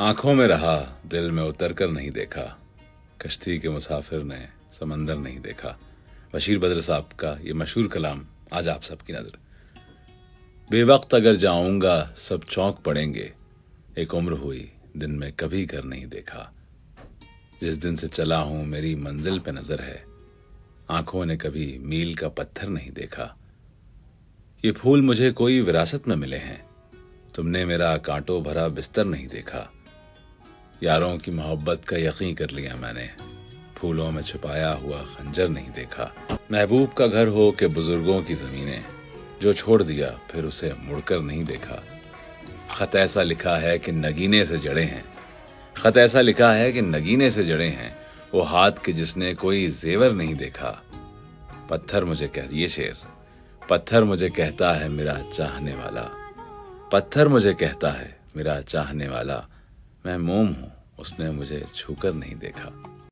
आंखों में रहा, दिल में उतर कर नहीं देखा। कश्ती के मुसाफिर ने समंदर नहीं देखा। बशीर बद्र साहब का ये मशहूर कलाम आज आप सबकी नजर। बेवक्त अगर जाऊंगा सब चौंक पड़ेंगे, एक उम्र हुई दिन में कभी घर नहीं देखा। जिस दिन से चला हूं मेरी मंजिल पे नजर है, आंखों ने कभी मील का पत्थर नहीं देखा। ये फूल मुझे कोई विरासत में मिले हैं, तुमने मेरा कांटों भरा बिस्तर नहीं देखा। यारों की मोहब्बत का यकीन कर लिया मैंने, फूलों में छुपाया हुआ खंजर नहीं देखा। महबूब का घर हो के बुजुर्गों की जमीनें, जो छोड़ दिया फिर उसे मुड़कर नहीं देखा। खत ऐसा लिखा है कि नगीने से जड़े हैं, खत ऐसा लिखा है कि नगीने से जड़े हैं, वो हाथ के जिसने कोई जेवर नहीं देखा। पत्थर मुझे ये शेर, पत्थर मुझे कहता है मेरा चाहने वाला, पत्थर मुझे कहता है मेरा चाहने वाला। मैं मोम हूं, उसने मुझे छूकर नहीं देखा।